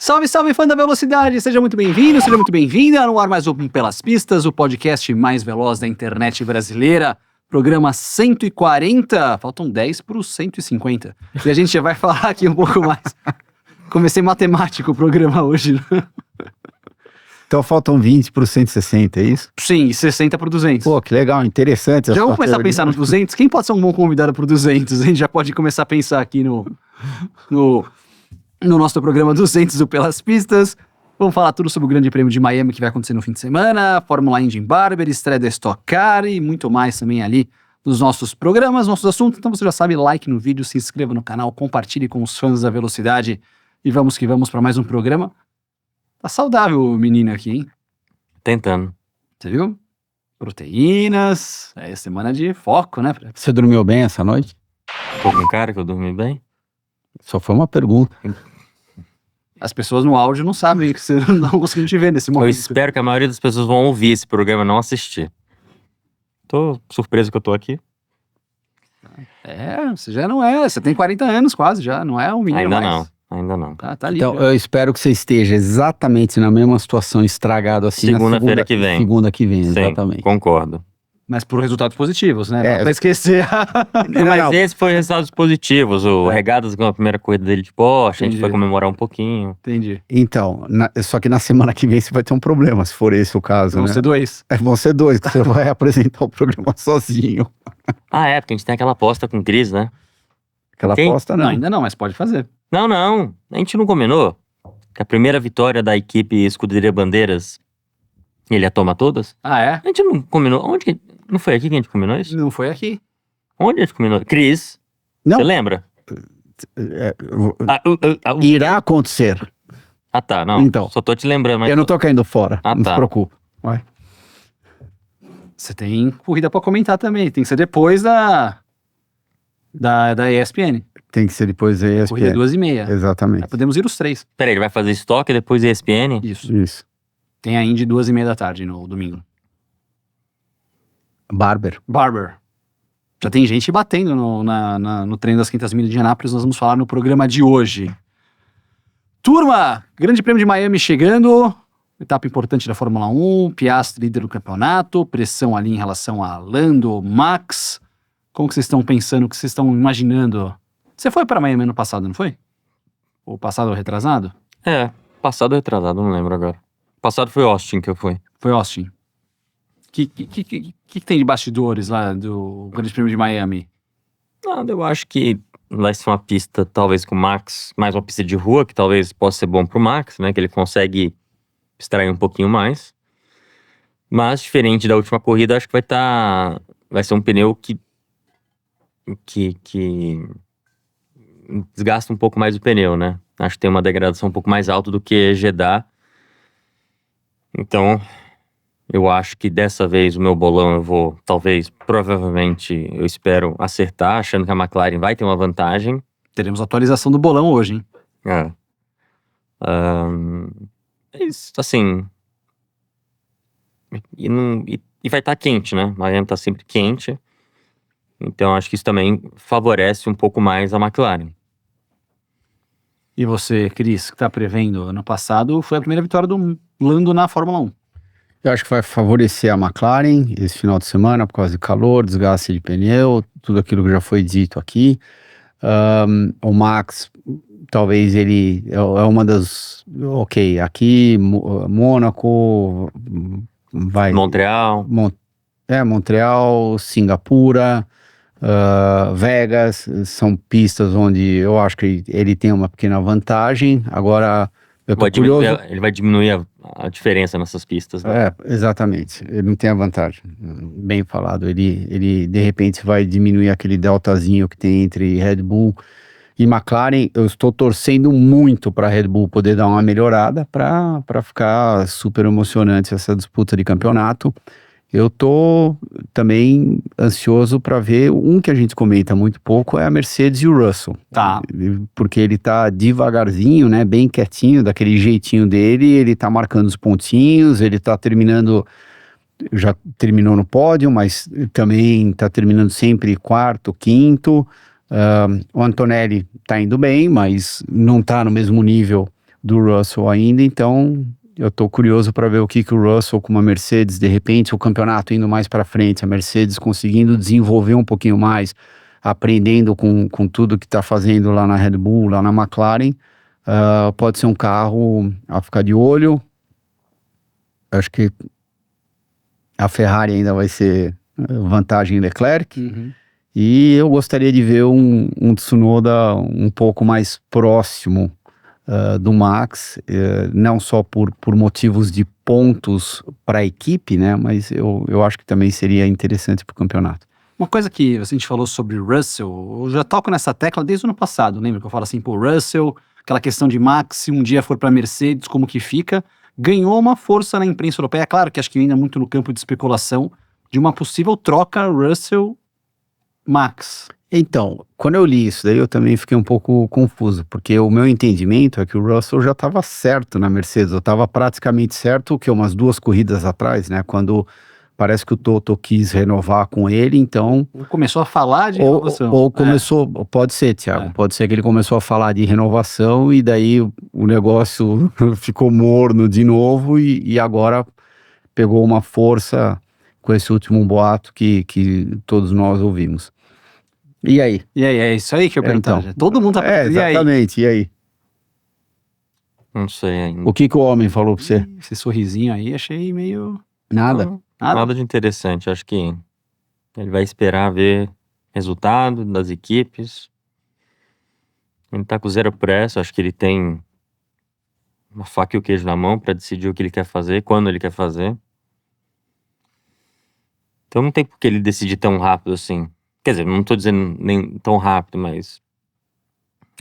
Salve, salve, fã da velocidade! Seja muito bem-vindo, seja muito bem-vinda no ar mais um Pelas Pistas, o podcast mais veloz da internet brasileira. Programa 140, faltam 10 para os 150. E a gente já vai falar aqui um pouco mais. Comecei matemático o programa hoje. Então faltam 20 para os 160, é isso? Sim, e 60 para o 200. Pô, que legal, interessante. Já vamos começar a pensar no 200? Quem pode ser um bom convidado para o 200? A gente já pode começar a pensar aqui no nosso programa 200 do Pelas Pistas. Vamos falar tudo sobre o Grande Prêmio de Miami que vai acontecer no fim de semana, Fórmula Indy em Barber, estreia da Stock Car e muito mais também ali nos nossos programas, nossos assuntos. Então você já sabe, like no vídeo, se inscreva no canal, compartilhe com os fãs da velocidade e vamos que vamos para mais um programa. Tá saudável o menino aqui, hein? Tentando. Você viu? Proteínas, é semana de foco, né? Você dormiu bem essa noite? Tô com cara que eu dormi bem? Só foi uma pergunta. As pessoas no áudio não sabem que você não conseguiu te ver nesse momento. Eu espero que a maioria das pessoas vão ouvir esse programa e não assistir. Tô surpreso que eu tô aqui. É, você já não é, você tem 40 anos quase já, não é um menino Ainda mais. ainda não. Tá ali. Então, eu espero que você esteja exatamente na mesma situação, estragado assim, Segunda-feira que vem. Segunda que vem, Sim, exatamente. concordo. Mas por resultados positivos, né? É. Não pra esquecer. Mas esse foi resultados positivos. O Regadas ganhou a primeira corrida dele de Porsche, a gente Entendi. foi comemorar um pouquinho. Entendi. Então, só que na semana que vem você vai ter um problema, se for esse o caso, Vão né? ser dois. Vão ser dois, que você vai apresentar o programa sozinho. Ah, é, porque a gente tem aquela aposta com o Cris, né? Aquela Quem? aposta Não, não. ainda não, mas pode fazer. Não, a gente não combinou que a primeira vitória da equipe Escuderia Bandeiras, ele ia tomar todas? Ah, é? A gente não combinou, não foi aqui que a gente combinou isso? Não foi aqui. Onde a gente combinou? Cris, Não. você lembra? É, Irá. irá acontecer. Ah, tá, não. Então. Só tô te lembrando. Mas Eu não tô caindo fora, Ah, não tá. se preocupe. Vai. Você tem corrida pra comentar também. Tem que ser depois da ESPN. Tem que ser depois da Corrida ESPN. 2h30. Exatamente. Aí podemos ir os três. Peraí, ele vai fazer estoque e depois ESPN? Isso. Isso. Tem a Indy 2h30 da tarde no domingo. Barber. Barber. Já tem gente batendo no treino das 500 milhas de Anápolis. Nós vamos falar no programa de hoje. Turma, Grande Prêmio de Miami chegando. Etapa importante da Fórmula 1. Piastri líder do campeonato. Pressão ali em relação a Lando, Max. Como que vocês estão pensando? O que vocês estão imaginando? Você foi para Miami ano passado, não foi? Ou passado ou retrasado? É, passado ou retrasado, não lembro agora. Passado foi Austin que eu fui. Foi Austin. O que tem de bastidores lá do Grande Prêmio de Miami? Nada, eu acho que vai ser uma pista, talvez com o Max, mais uma pista de rua, que talvez possa ser bom pro Max, né? Que ele consegue extrair um pouquinho mais. Mas, diferente da última corrida, acho que vai ser um pneu que desgasta um pouco mais o pneu, né? Acho que tem uma degradação um pouco mais alta do que Jeddah. Então, eu acho que dessa vez o meu bolão eu vou, provavelmente, eu espero acertar, achando que a McLaren vai ter uma vantagem. Teremos atualização do bolão hoje, hein? É. Mas, assim... E vai estar quente, né? Miami tá sempre quente. Então, acho que isso também favorece um pouco mais a McLaren. E você, Cris, que tá prevendo? Ano passado foi a primeira vitória do Lando na Fórmula 1. Eu acho que vai favorecer a McLaren esse final de semana por causa de calor, desgaste de pneu, tudo aquilo que já foi dito aqui. O Max, talvez ele é uma das... Ok, aqui, Mônaco, vai... Montreal. Montreal, Singapura, Vegas, são pistas onde eu acho que ele tem uma pequena vantagem. Agora, eu tô curioso... Ele vai diminuir a diferença nessas pistas, né? Exatamente. Ele não tem a vantagem. Bem falado. Ele de repente vai diminuir aquele deltazinho que tem entre Red Bull e McLaren. Eu estou torcendo muito para a Red Bull poder dar uma melhorada para ficar super emocionante essa disputa de campeonato. Eu tô também ansioso para ver um que a gente comenta muito pouco, é a Mercedes e o Russell. Tá. Porque ele tá devagarzinho, né, bem quietinho, daquele jeitinho dele, ele tá marcando os pontinhos, ele tá terminando, já terminou no pódio, mas também tá terminando sempre quarto, quinto. O Antonelli tá indo bem, mas não tá no mesmo nível do Russell ainda, então eu tô curioso para ver o que o Russell com uma Mercedes, de repente o campeonato indo mais para frente, a Mercedes conseguindo desenvolver um pouquinho mais, aprendendo com tudo que tá fazendo lá na Red Bull, lá na McLaren, pode ser um carro a ficar de olho. Acho que a Ferrari ainda vai ser vantagem Leclerc, e eu gostaria de ver um Tsunoda um pouco mais próximo do Max, não só por motivos de pontos para a equipe, né? Mas eu acho que também seria interessante para o campeonato. Uma coisa que a gente falou sobre Russell, eu já toco nessa tecla desde o ano passado, lembra que eu falo assim, pô, Russell, aquela questão de Max, se um dia for para Mercedes, como que fica? Ganhou uma força na imprensa europeia, claro que acho que ainda muito no campo de especulação, de uma possível troca Russell-Max. Então, quando eu li isso daí, eu também fiquei um pouco confuso, porque o meu entendimento é que o Russell já estava certo na Mercedes, eu estava praticamente certo que umas 2 corridas atrás, né, quando parece que o Toto quis renovar com ele, então... Começou a falar de renovação. Ou começou, pode ser, Thiago, pode ser que ele começou a falar de renovação e daí o negócio ficou morno de novo e agora pegou uma força com esse último boato que todos nós ouvimos. E aí? E aí, é isso aí que eu pergunto. Então, Todo mundo tá perguntando. Exatamente, e aí? Não sei ainda. O que o homem falou pra você? Esse sorrisinho aí, achei meio... Nada? Nada de interessante. Acho que ele vai esperar ver resultado das equipes. Ele tá com zero pressa. Acho que ele tem uma faca e o queijo na mão para decidir o que ele quer fazer, quando ele quer fazer. Então não tem por que ele decidir tão rápido assim. Quer dizer, não tô dizendo nem tão rápido, mas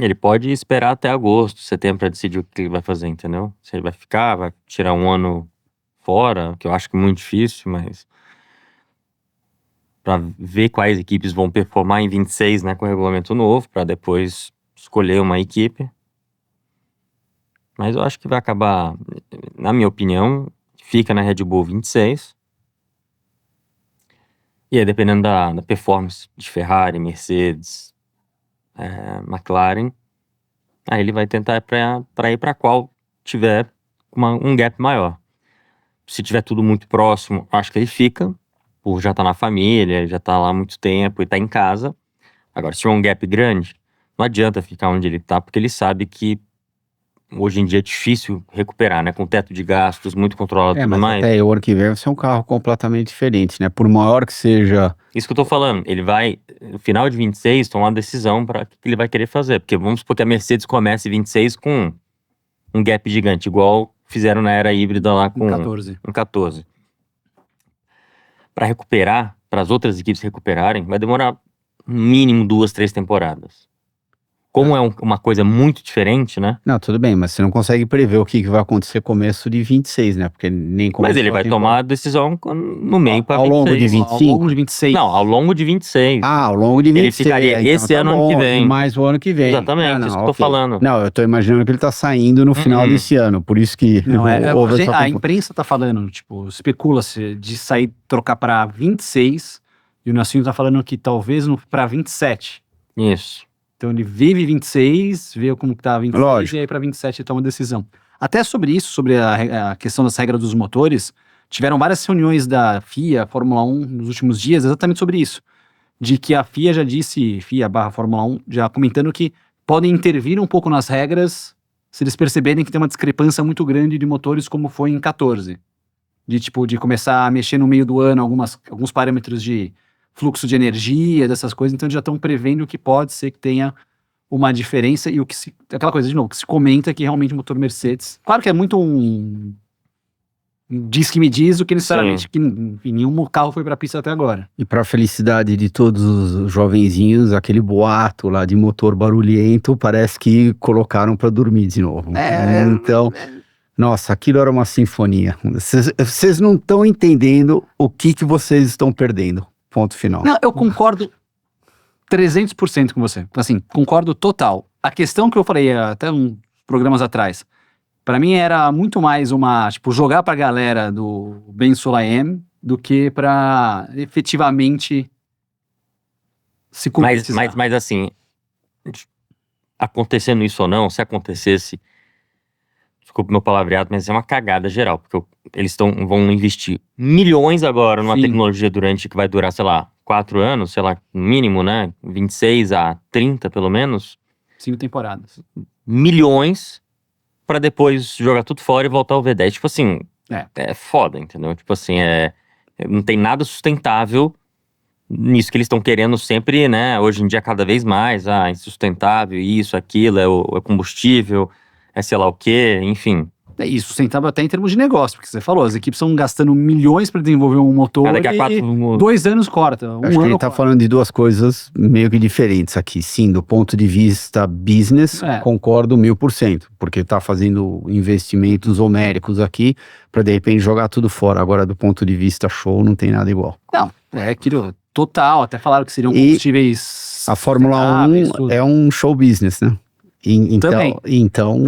ele pode esperar até agosto, setembro para decidir o que ele vai fazer, entendeu? Se ele vai ficar, vai tirar um ano fora, que eu acho que é muito difícil, mas para ver quais equipes vão performar em 26, né, com o regulamento novo, para depois escolher uma equipe. Mas eu acho que vai acabar, na minha opinião, fica na Red Bull 26. E aí, dependendo da performance de Ferrari, Mercedes, McLaren, aí ele vai tentar para ir para qual tiver um gap maior. Se tiver tudo muito próximo, acho que ele fica, por já estar na família, já tá lá há muito tempo e tá em casa. Agora, se tiver um gap grande, não adianta ficar onde ele tá, porque ele sabe que hoje em dia é difícil recuperar, né? Com teto de gastos muito controlado e tudo Mas mais. até o ano que vem vai ser um carro completamente diferente, né? Por maior que seja... Isso que eu tô falando, ele vai, no final de 26, tomar uma decisão para o que ele vai querer fazer. Porque vamos supor que a Mercedes comece em 26 com um gap gigante, igual fizeram na era híbrida lá com 14. Para recuperar, para as outras equipes recuperarem, vai demorar no mínimo 2, 3 temporadas. Como é uma coisa muito diferente, né? Não, tudo bem, mas você não consegue prever o que vai acontecer começo de 26, né? Porque nem começou. Mas ele vai tomar a decisão no meio para 26. Ao longo de 25? Ao longo de 26. Não, ao longo de 26. Ao longo de 26. Ele ficaria então esse ano que vem. E mais o ano que vem. Exatamente, isso que eu tô falando. Não, eu tô imaginando que ele tá saindo no final desse ano, por isso que não houve essa a imprensa tá falando, tipo, especula-se de sair, trocar para 26, e o Nassim tá falando que talvez para 27. Isso. Então ele vive 26, vê como que tá 26, Lógico. e aí para 27 ele toma a decisão. Até sobre isso, sobre a questão das regras dos motores, tiveram várias reuniões da FIA, Fórmula 1, nos últimos dias, exatamente sobre isso. De que a FIA já disse, FIA/Fórmula 1, já comentando que podem intervir um pouco nas regras se eles perceberem que tem uma discrepância muito grande de motores, como foi em 14. De começar a mexer no meio do ano alguns parâmetros de fluxo de energia, dessas coisas, então eles já estão prevendo que pode ser que tenha uma diferença e aquela coisa, de novo, que se comenta que realmente o motor Mercedes, claro que é muito diz que me diz o que necessariamente, que nenhum carro foi para a pista até agora. E para felicidade de todos os jovenzinhos, aquele boato lá de motor barulhento, parece que colocaram para dormir de novo. Então, nossa, aquilo era uma sinfonia. Vocês não estão entendendo o que vocês estão perdendo. Ponto final. Não, eu concordo 300% com você. Assim, concordo total. A questão que eu falei até uns programas atrás, pra mim era muito mais jogar pra galera do Ben Sulayem do que pra efetivamente se concretizar. Mas assim, acontecendo isso ou não, se acontecesse, desculpa o meu palavreado, mas é uma cagada geral, porque eles vão investir milhões agora numa Sim. tecnologia que vai durar, sei lá, 4 anos, sei lá, no mínimo, né? 26 a 30, pelo menos. 5 temporadas. Milhões pra depois jogar tudo fora e voltar ao V10. Tipo assim, é foda, entendeu? Tipo assim, não tem nada sustentável nisso que eles estão querendo sempre, né? Hoje em dia, cada vez mais, insustentável, isso, aquilo, é combustível, é sei lá o quê, enfim. É isso, sustentável até em termos de negócio, porque você falou, as equipes estão gastando milhões para desenvolver um motor Daqui a e 4 2 anos corta. Um Acho que ano ele tá corta. falando de duas coisas meio que diferentes aqui. Sim, do ponto de vista business, concordo 1000%, porque tá fazendo investimentos homéricos aqui para de repente jogar tudo fora. Agora, do ponto de vista show, não tem nada igual. Não, é aquilo total, até falaram que seriam E combustíveis A Fórmula 1 tudo. é um show business, né? Também. Então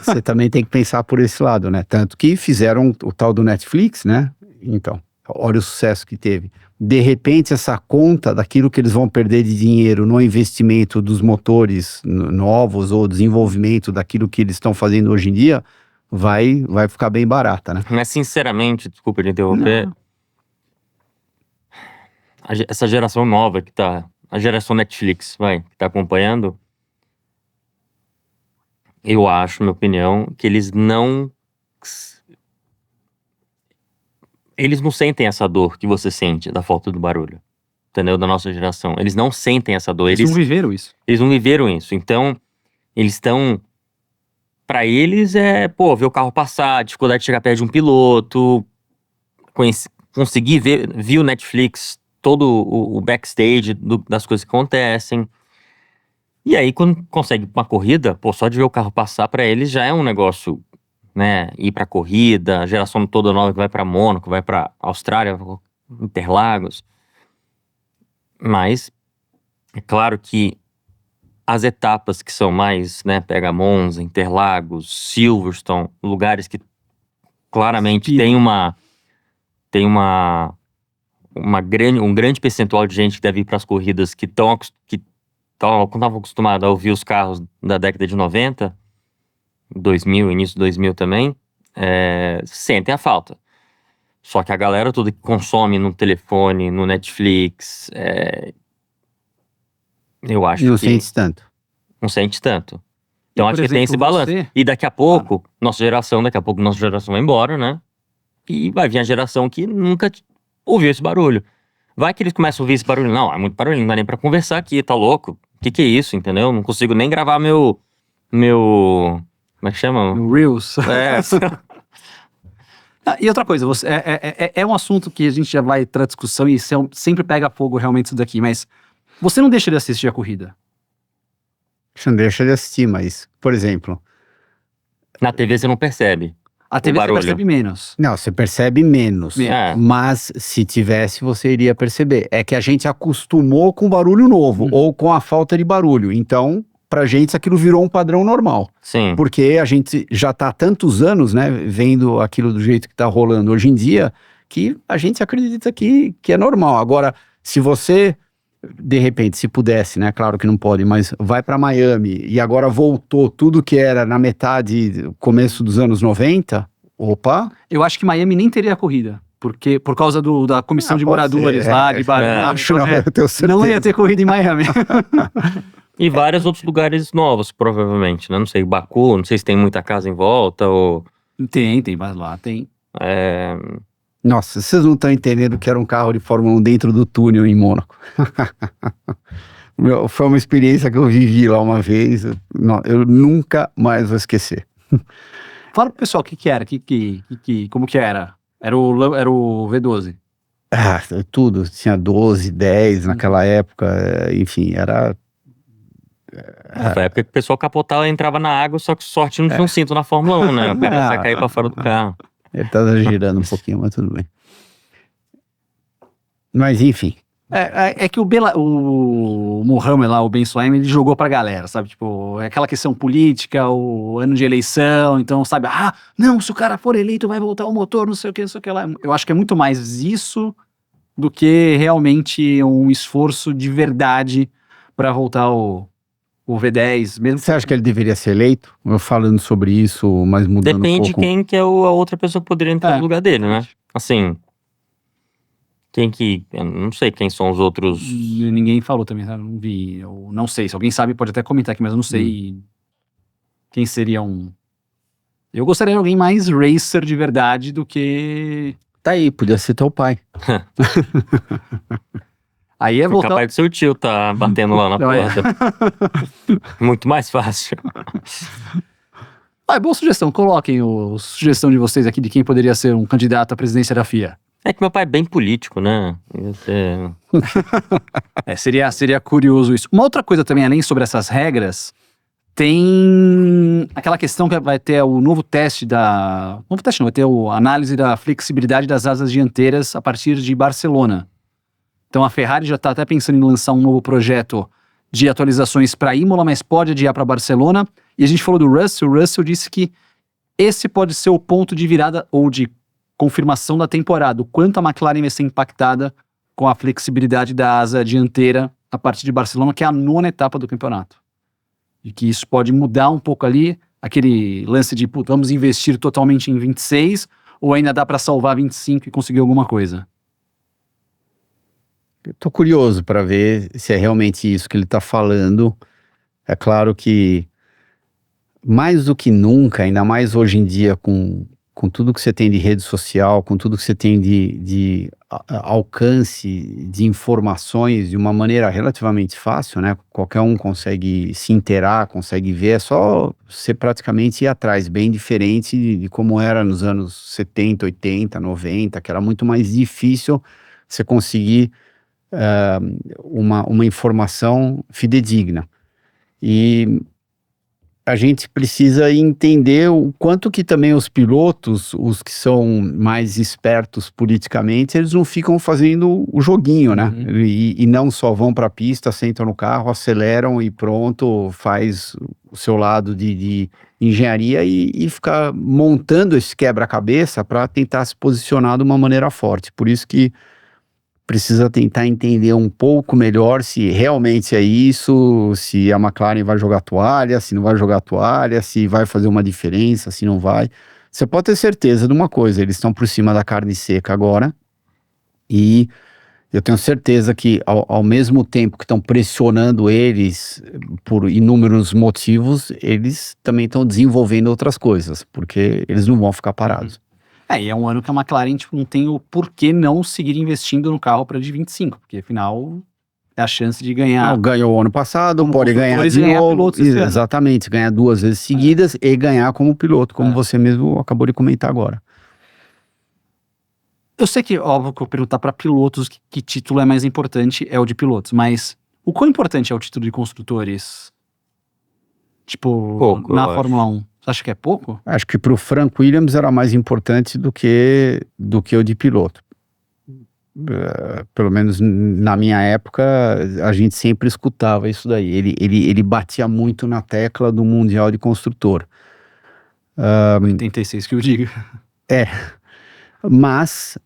você também tem que pensar por esse lado, né? Tanto que fizeram o tal do Netflix, né? Então, olha o sucesso que teve. De repente, essa conta daquilo que eles vão perder de dinheiro no investimento dos motores novos ou desenvolvimento daquilo que eles estão fazendo hoje em dia, vai ficar bem barata, né? Mas sinceramente, desculpa de interromper, essa geração nova que tá, a geração Netflix, que tá acompanhando, eu acho, minha opinião, que eles não sentem essa dor que você sente da falta do barulho, entendeu? Da nossa geração. Eles não sentem essa dor. Eles não viveram isso. Eles não viveram isso. Então, eles estão... Pra eles ver o carro passar, dificuldade de chegar perto de um piloto, conseguir ver o Netflix, todo o backstage das coisas que acontecem. E aí, quando consegue uma corrida, só de ver o carro passar pra eles já é um negócio, né? Ir pra corrida, a geração toda nova que vai pra Mônaco, vai pra Austrália, Interlagos. Mas, é claro que as etapas que são mais, né? Pega Monza, Interlagos, Silverstone, lugares que claramente tem um grande percentual de gente que deve ir para as corridas que estavam acostumados a ouvir os carros da década de 90, 2000, início de 2000 também, sentem a falta. Só que a galera toda que consome no telefone, no Netflix, eu acho Não que sente tanto. não sente tanto. Então por acho que tem esse exemplo, balanço. E daqui a pouco, nossa geração vai embora, né? E vai vir a geração que nunca ouviu esse barulho. Vai que eles começam a ouvir esse barulho. Não, é muito barulho, não dá nem pra conversar aqui, tá louco? O que é isso, entendeu? Não consigo nem gravar meu... Como é que chama? No Reels. É. E outra coisa, é um assunto que a gente já vai entrar discussão e sempre pega fogo realmente isso daqui, mas você não deixa de assistir a corrida. Você não deixa de assistir, mas, por exemplo... Na TV você não percebe. A TV você barulho. percebe menos. Não, você percebe menos. É. Mas se tivesse, você iria perceber. É que a gente acostumou com barulho novo, ou com a falta de barulho. Então, pra gente, aquilo virou um padrão normal. Sim. Porque a gente já tá há tantos anos, né, vendo aquilo do jeito que tá rolando hoje em dia, que a gente acredita que é normal. Agora, se você, de repente, se pudesse, né, claro que não pode, mas vai pra Miami e agora voltou tudo que era na metade, começo dos anos 90, opa... Eu acho que Miami nem teria a corrida, porque por causa da comissão de pode moradores ser, lá, de barulho. Acho, não, eu tenho certeza. Não ia ter corrida em Miami. E vários outros lugares novos, provavelmente, né? Não sei, Baku, não sei se tem muita casa em volta, ou... Tem, mas lá tem. Nossa, vocês não estão entendendo que era um carro de Fórmula 1 dentro do túnel em Mônaco. Foi uma experiência que eu vivi lá uma vez, eu nunca mais vou esquecer. Fala pro pessoal o que era, como que era? Era o V12. Ah, tudo, tinha 12, 10 naquela época, enfim, era... Foi a época que o pessoal capotava e entrava na água, só que sorte não tinha um cinto na Fórmula 1, né? O cara cair pra fora do carro. Ele tá girando um pouquinho, mas tudo bem. Mas enfim. É que o Mohamed lá, o Ben Sulayem, ele jogou pra galera, sabe? Tipo, é aquela questão política, o ano de eleição, então, sabe? Não, se o cara for eleito vai voltar o motor, não sei o que lá. Eu acho que é muito mais isso do que realmente um esforço de verdade pra voltar o o V10, mesmo. Você acha que ele deveria ser eleito? Eu falando sobre isso, mas mudando Depende um de pouco. quem que é a outra pessoa que poderia entrar É. no lugar dele, né? Assim, eu não sei quem são os outros. Ninguém falou também, tá? Eu não vi. Eu não sei. Se alguém sabe, pode até comentar aqui, mas eu não sei quem seria um. Eu gostaria de alguém mais racer de verdade do que. Tá aí, podia ser teu pai. Aí é O voltar. capaz do seu tio tá batendo lá na Não, é. porta. Muito mais fácil. Ah, é boa sugestão. Coloquem a sugestão de vocês aqui de quem poderia ser um candidato à presidência da FIA. É que meu pai é bem político, né? Ia ser- Seria curioso isso. Uma outra coisa também, além sobre essas regras, tem aquela questão que vai ter o novo teste da. Novo teste não, vai ter a análise da flexibilidade das asas dianteiras a partir de Barcelona. Então a Ferrari já está até pensando em lançar um novo projeto de atualizações para Imola, mas pode adiar para Barcelona. E a gente falou do Russell. O Russell disse que esse pode ser o ponto de virada ou de confirmação da temporada, o quanto a McLaren vai ser impactada com a flexibilidade da asa dianteira a partir de Barcelona, que é a 9ª etapa do campeonato. E que isso pode mudar um pouco ali, aquele lance de, putz, vamos investir totalmente em 26, ou ainda dá para salvar 25 e conseguir alguma coisa. Eu tô curioso para ver se é realmente isso que ele tá falando. É claro que mais do que nunca, ainda mais hoje em dia com tudo que você tem de rede social, com tudo que você tem de alcance de informações de uma maneira relativamente fácil, né? Qualquer um consegue se inteirar, consegue ver, é só você praticamente ir atrás, bem diferente de como era nos anos 70, 80, 90, que era muito mais difícil você conseguir uma informação fidedigna. E a gente precisa entender o quanto que também os pilotos, os que são mais espertos politicamente, eles não ficam fazendo o joguinho, né? E não só vão para a pista, sentam no carro, aceleram e pronto, faz o seu lado de engenharia e ficar montando esse quebra-cabeça para tentar se posicionar de uma maneira forte. Por isso que precisa tentar entender um pouco melhor se realmente é isso, se a McLaren vai jogar toalha, se não vai jogar toalha, se vai fazer uma diferença, se não vai. Você pode ter certeza de uma coisa, eles estão por cima da carne seca agora, e eu tenho certeza que ao mesmo tempo que estão pressionando eles por inúmeros motivos, eles também estão desenvolvendo outras coisas, porque eles não vão ficar parados. E é um ano que a McLaren não tem o porquê não seguir investindo no carro para de 25, porque afinal é a chance de ganhar. Ganhou o ano passado, Como pode ganhar construtores de e ganhar novo. pilotos esse ano. Exatamente, ganhar 2 vezes seguidas e ganhar como piloto, como você mesmo acabou de comentar agora. Eu sei que, óbvio, que eu perguntar para pilotos que título é mais importante, é o de pilotos, mas o quão importante é o título de construtores? Tipo, Pouco, na eu Fórmula 1. Você acha que é pouco? Acho que para o Frank Williams era mais importante do que o de piloto. Pelo menos na minha época, a gente sempre escutava isso daí. Ele batia muito na tecla do Mundial de Construtor. 86 que eu digo. Mas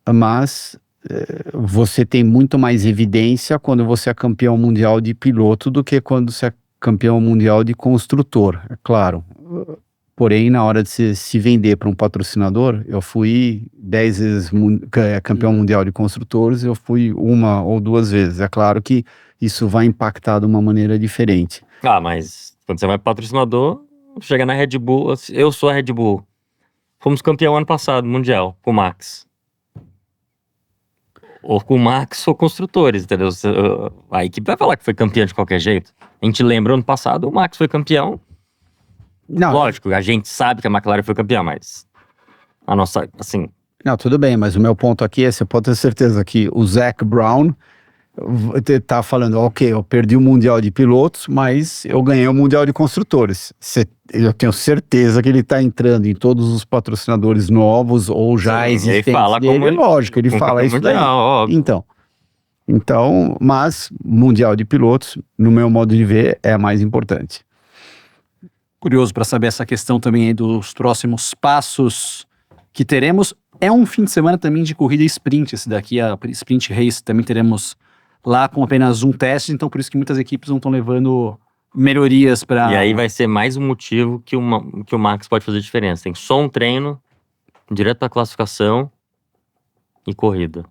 você tem muito mais evidência quando você é campeão mundial de piloto do que quando você é campeão mundial de construtor, é claro. Porém, na hora de se vender para um patrocinador, eu fui 10 vezes campeão mundial de construtores, eu fui 1 ou 2 vezes. É claro que isso vai impactar de uma maneira diferente. Mas quando você vai pro patrocinador, chega na Red Bull, eu sou a Red Bull. Fomos campeão ano passado, mundial, com o Max. Ou com o Max ou construtores, entendeu? A equipe vai falar que foi campeão de qualquer jeito. A gente lembra, ano passado, o Max foi campeão. Não, Lógico, a gente sabe que a McLaren foi campeã, mas a nossa, assim... Não, tudo bem, mas o meu ponto aqui é, você pode ter certeza que o Zac Brown tá falando, ok, eu perdi o Mundial de Pilotos, mas eu ganhei o Mundial de Construtores. Eu tenho certeza que ele tá entrando em todos os patrocinadores novos ou já Sim, existentes ele fala dele. como ele- Lógico, ele fala isso daí. mundial, óbvio. Então, mas Mundial de Pilotos, no meu modo de ver, é a mais importante. Curioso para saber essa questão também aí dos próximos passos que teremos. É um fim de semana também de corrida sprint, esse daqui, a Sprint Race, também teremos lá com apenas um teste, então por isso que muitas equipes não estão levando melhorias para... E aí vai ser mais um motivo que o Max pode fazer diferença. Tem só um treino, direto pra classificação e corrida.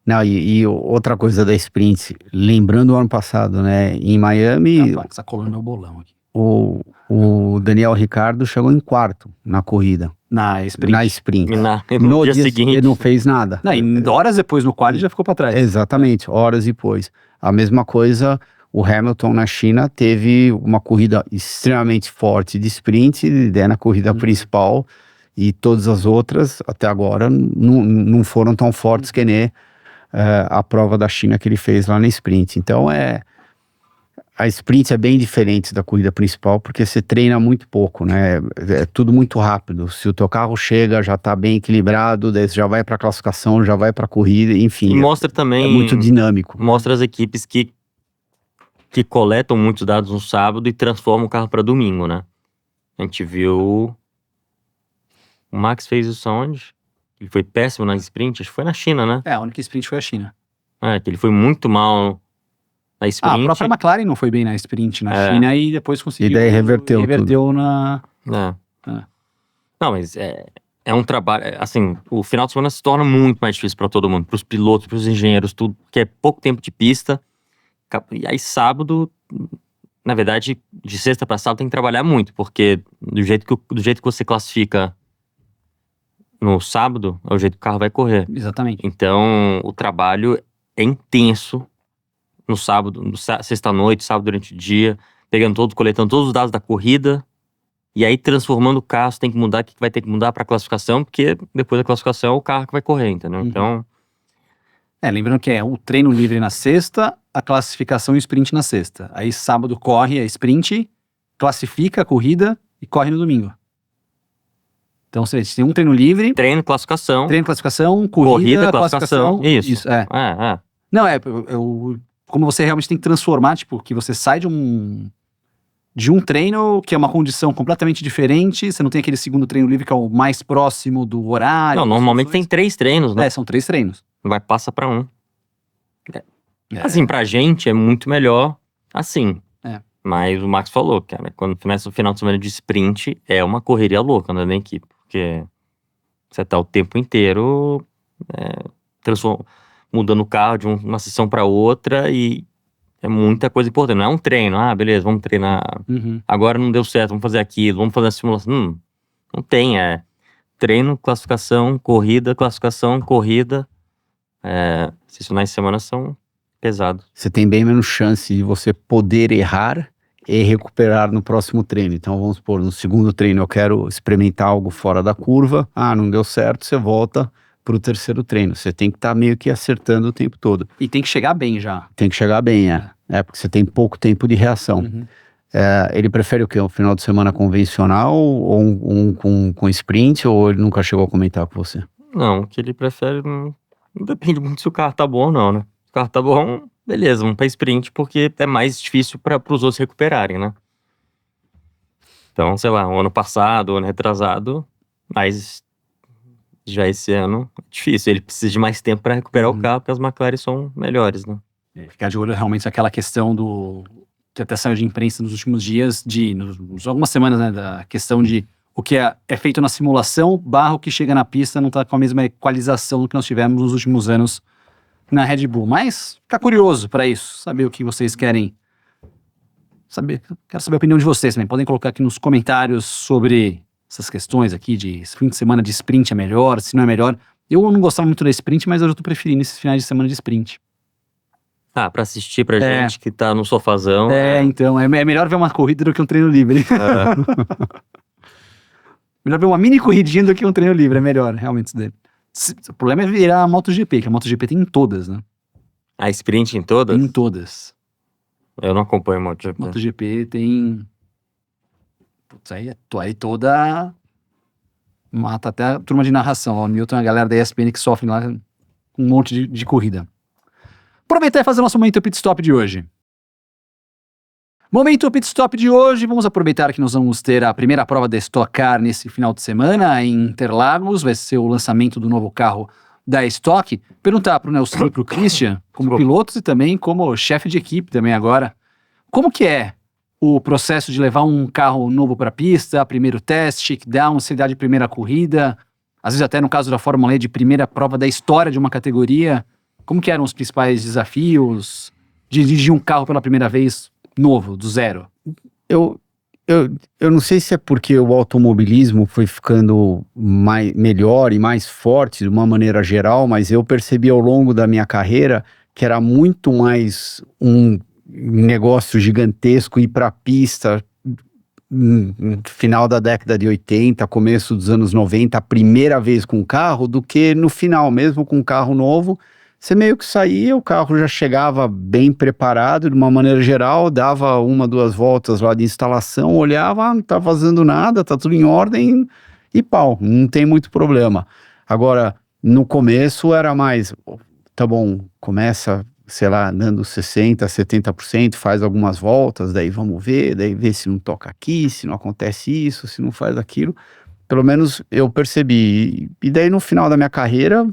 Não, e outra coisa da sprint, lembrando o ano passado, né? Em Miami, Rapaz, tá colando meu bolão aqui. o Daniel Ricciardo chegou em quarto na corrida, Na sprint. na sprint. E no dia seguinte... ele não fez nada. Não, e horas depois no quali já ficou para trás. Exatamente, horas depois. A mesma coisa, o Hamilton na China teve uma corrida extremamente forte de sprint, na corrida principal, e todas as outras, até agora, não foram tão fortes que nem a prova da China que ele fez lá na sprint. Então, a sprint é bem diferente da corrida principal, porque você treina muito pouco, né? É tudo muito rápido. Se o teu carro chega, já tá bem equilibrado, daí você já vai pra classificação, já vai pra corrida, enfim. E mostra também... É muito dinâmico. Mostra as equipes que coletam muitos dados no sábado e transformam o carro para domingo, né? A gente viu... O Max fez isso aonde? Ele foi péssimo na sprint, acho que foi na China, né? A única sprint foi a China. Que ele foi muito mal na sprint. A própria McLaren não foi bem na sprint na China e depois conseguiu... E daí reverteu tudo. na... Não, mas é um trabalho... Assim, o final de semana se torna muito mais difícil para todo mundo. Para os pilotos, para os engenheiros, tudo. Porque é pouco tempo de pista. E aí sábado... Na verdade, de sexta para sábado tem que trabalhar muito. Porque do jeito que você classifica no sábado, é o jeito que o carro vai correr. Exatamente. Então, o trabalho é intenso no sábado, sexta-noite, sábado durante o dia, coletando todos os dados da corrida, e aí transformando o carro, você tem que mudar o que vai ter que mudar para a classificação, porque depois da classificação é o carro que vai correr, entendeu? Então... lembrando que é o treino livre na sexta, a classificação e o sprint na sexta. Aí sábado corre a sprint, classifica a corrida e corre no domingo. Então, você tem um treino livre... Treino, classificação, corrida, classificação. Isso. Não, como você realmente tem que transformar, tipo, que você sai de um treino que é uma condição completamente diferente, você não tem aquele segundo treino livre que é o mais próximo do horário. Não, normalmente tem 3 treinos, né? São 3 treinos. Passa pra 1. Assim, pra gente é muito melhor assim. Mas o Max falou, cara, quando começa o final de semana de sprint, é uma correria louca, né, na equipe. Porque você tá o tempo inteiro mudando o carro de uma sessão para outra e é muita coisa importante. Não é um treino, beleza, vamos treinar. Agora não deu certo, vamos fazer aquilo, vamos fazer a simulação. Não tem, treino, classificação, corrida, classificação, corrida. Esses finais de semana são pesados. Você tem bem menos chance de você poder errar e recuperar no próximo treino. Então vamos supor, no segundo treino eu quero experimentar algo fora da curva, não deu certo, você volta pro terceiro treino. Você tem que estar meio que acertando o tempo todo. E tem que chegar bem já. Tem que chegar bem, porque você tem pouco tempo de reação. Ele prefere o quê? Um final de semana convencional ou com sprint, ou ele nunca chegou a comentar com você? Não, o que ele prefere não depende muito se o carro tá bom ou não, né? Se o carro tá bom, beleza, vamos pra sprint, porque é mais difícil para os outros recuperarem, né? Então, sei lá, o ano passado, o ano retrasado, mas já esse ano é difícil. Ele precisa de mais tempo para recuperar o carro, porque as McLaren são melhores, né? Ficar de olho realmente naquela questão que até saiu de imprensa nos últimos dias, algumas semanas, né, da questão de o que é feito na simulação, o que chega na pista não tá com a mesma equalização do que nós tivemos nos últimos anos na Red Bull. Mas ficar curioso para isso, saber o que vocês querem saber. Quero saber a opinião de vocês também. Podem colocar aqui nos comentários sobre essas questões aqui de fim de semana de sprint é melhor, se não é melhor. Eu não gostava muito da sprint, mas hoje eu tô preferindo esses finais de semana de sprint. Pra assistir pra gente que tá no sofazão. Então, é melhor ver uma corrida do que um treino livre. Melhor ver uma mini corridinha do que um treino livre, é melhor, realmente isso daí. O problema é virar a MotoGP, que a MotoGP tem em todas, né? A sprint em todas? Tem em todas. Eu não acompanho a MotoGP. MotoGP tem... Putz, aí toda... Mata até a turma de narração. O Newton e a galera da ESPN que sofrem lá com um monte de corrida. Aproveitar e fazer o nosso Momento Pit Stop de hoje. Momento Pit Stop de hoje, vamos aproveitar que nós vamos ter a primeira prova da Stock Car nesse final de semana em Interlagos, vai ser o lançamento do novo carro da Stock. Perguntar para o Nelson e para o Christian, como pilotos e também como chefe de equipe também agora, como que é o processo de levar um carro novo para a pista, primeiro teste, shakedown, ansiedade de primeira corrida, às vezes até no caso da Fórmula E, de primeira prova da história de uma categoria. Como que eram os principais desafios de dirigir um carro pela primeira vez novo, do zero? Eu não sei se é porque o automobilismo foi ficando melhor e mais forte de uma maneira geral, mas eu percebi ao longo da minha carreira que era muito mais um negócio gigantesco ir para a pista no final da década de 80, começo dos anos 90, a primeira vez com o carro, do que no final, mesmo com um carro novo, você meio que saía, o carro já chegava bem preparado de uma maneira geral, dava 1, 2 voltas lá de instalação, olhava, não tá vazando nada, tá tudo em ordem e pau, não tem muito problema. Agora, no começo era mais, tá bom, começa, sei lá, andando 60%, 70%, faz algumas voltas, daí vamos ver, daí vê se não toca aqui, se não acontece isso, se não faz aquilo. Pelo menos eu percebi. E daí no final da minha carreira,